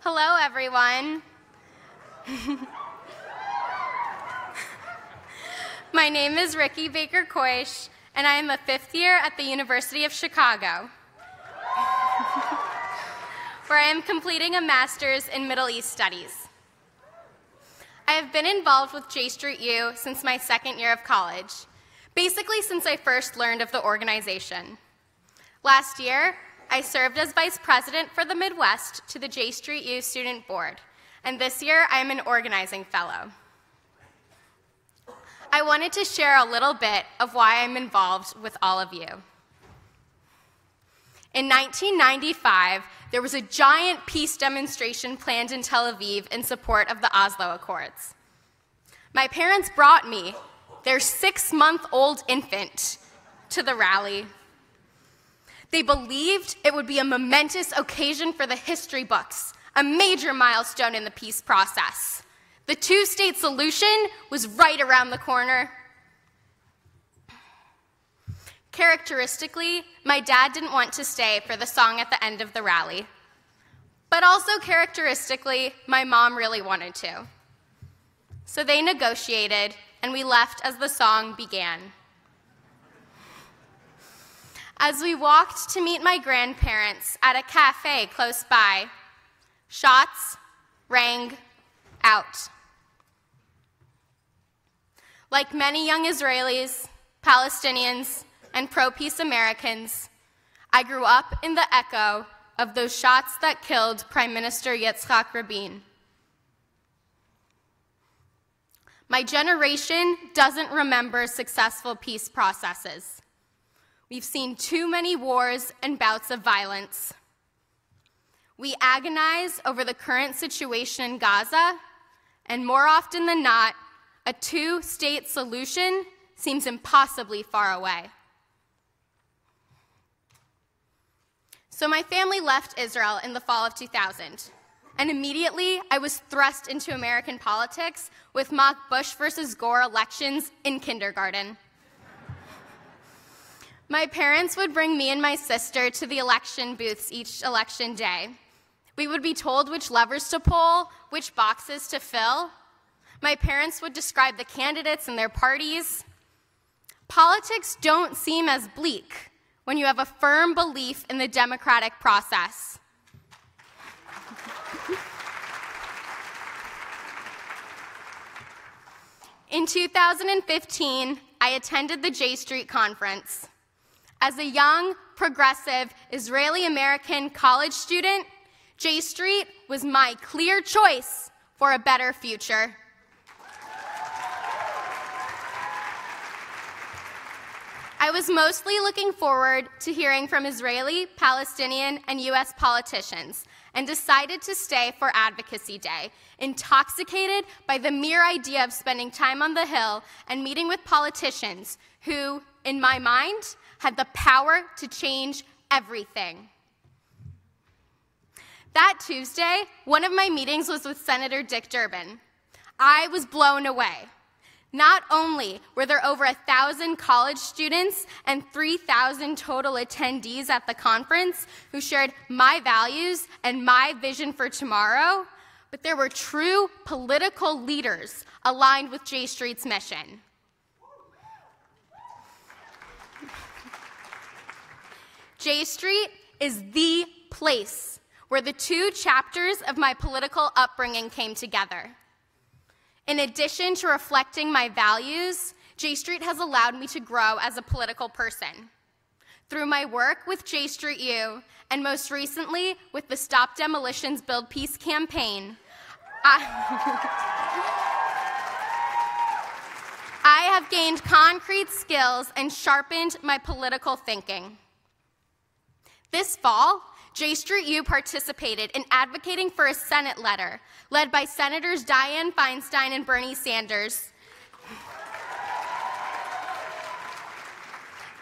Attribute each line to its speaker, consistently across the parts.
Speaker 1: Hello, everyone. My name is Rikki Keusch, and I am a fifth year at the University of Chicago, where I am completing a master's in Middle East Studies. I have been involved with J Street U since my second year of college, basically since I first learned of the organization. Last year, I served as Vice President for the Midwest to the J Street U Student Board, and this year I am an organizing fellow. I wanted to share a little bit of why I'm involved with all of you. In 1995, there was a giant peace demonstration planned in Tel Aviv in support of the Oslo Accords. My parents brought me, their 6-month-old infant, to the rally. They believed it would be a momentous occasion for the history books, a major milestone in the peace process. The two-state solution was right around the corner. Characteristically, my dad didn't want to stay for the song at the end of the rally. But also characteristically, my mom really wanted to. So they negotiated, and we left as the song began. As we walked to meet my grandparents at a cafe close by, shots rang out. Like many young Israelis, Palestinians, and pro-peace Americans, I grew up in the echo of those shots that killed Prime Minister Yitzhak Rabin. My generation doesn't remember successful peace processes. We've seen too many wars and bouts of violence. We agonize over the current situation in Gaza, and more often than not, a two-state solution seems impossibly far away. So my family left Israel in the fall of 2000, and immediately I was thrust into American politics with mock Bush versus Gore elections in kindergarten. My parents would bring me and my sister to the election booths each election day. We would be told which levers to pull, which boxes to fill. My parents would describe the candidates and their parties. Politics don't seem as bleak when you have a firm belief in the democratic process. In 2015, I attended the J Street Conference. As a young, progressive, Israeli-American college student, J Street was my clear choice for a better future. I was mostly looking forward to hearing from Israeli, Palestinian, and US politicians, and decided to stay for Advocacy Day, intoxicated by the mere idea of spending time on the Hill and meeting with politicians who, in my mind, had the power to change everything. That Tuesday, one of my meetings was with Senator Dick Durbin. I was blown away. Not only were there over 1,000 college students and 3,000 total attendees at the conference who shared my values and my vision for tomorrow, but there were true political leaders aligned with J Street's mission. J Street is the place where the two chapters of my political upbringing came together. In addition to reflecting my values, J Street has allowed me to grow as a political person. Through my work with J Street U, and most recently with the Stop Demolitions Build Peace campaign, I have gained concrete skills and sharpened my political thinking. This fall, J Street U participated in advocating for a Senate letter led by Senators Dianne Feinstein and Bernie Sanders.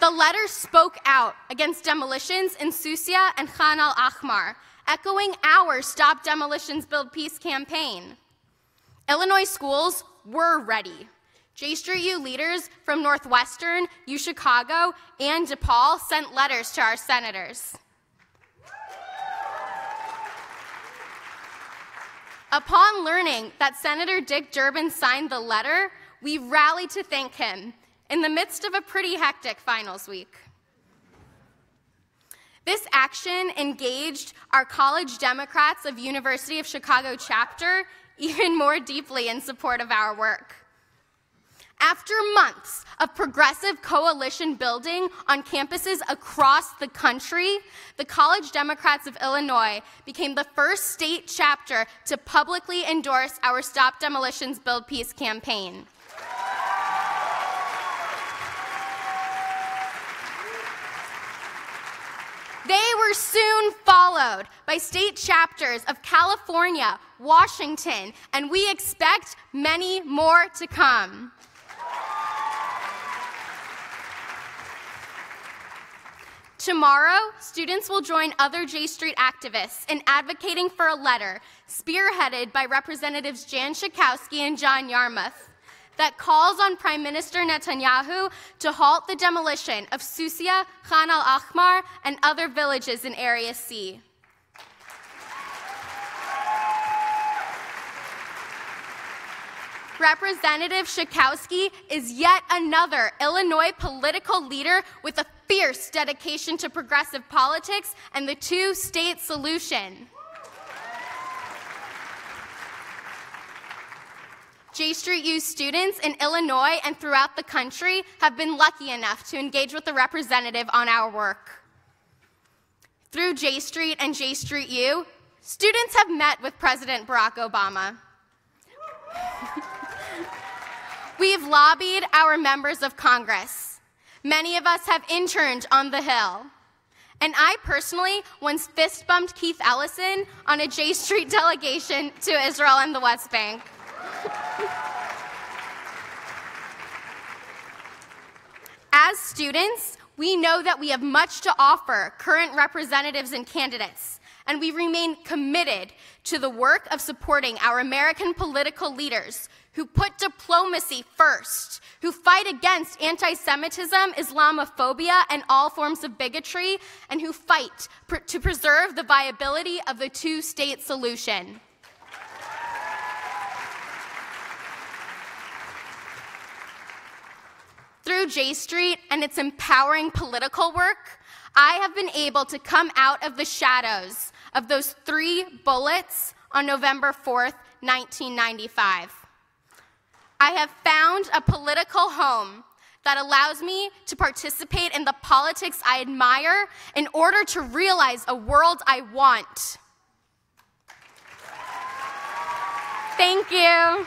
Speaker 1: The letter spoke out against demolitions in Susia and Khan al-Ahmar, echoing our Stop Demolitions Build Peace campaign. Illinois schools were ready. J Street U leaders from Northwestern, UChicago, and DePaul sent letters to our senators. Upon learning that Senator Dick Durbin signed the letter, we rallied to thank him in the midst of a pretty hectic finals week. This action engaged our College Democrats of University of Chicago chapter even more deeply in support of our work. After months of progressive coalition building on campuses across the country, the College Democrats of Illinois became the first state chapter to publicly endorse our Stop Demolitions, Build Peace campaign. They were soon followed by state chapters of California, Washington, and we expect many more to come. Tomorrow, students will join other J Street activists in advocating for a letter spearheaded by Representatives Jan Schakowsky and John Yarmouth that calls on Prime Minister Netanyahu to halt the demolition of Susia, Khan al-Ahmar, and other villages in Area C. Representative Schakowsky is yet another Illinois political leader with a fierce dedication to progressive politics and the two-state solution. J Street U students in Illinois and throughout the country have been lucky enough to engage with the representative on our work. Through J Street and J Street U, students have met with President Barack Obama. We've lobbied our members of Congress. Many of us have interned on the Hill. And I personally once fist-bumped Keith Ellison on a J Street delegation to Israel and the West Bank. As students, we know that we have much to offer current representatives and candidates, and we remain committed to the work of supporting our American political leaders who put diplomacy first, who fight against anti-Semitism, Islamophobia, and all forms of bigotry, and who fight to preserve the viability of the two-state solution. Through J Street and its empowering political work, I have been able to come out of the shadows of those 3 bullets on November 4th, 1995. I have found a political home that allows me to participate in the politics I admire in order to realize a world I want. Thank you.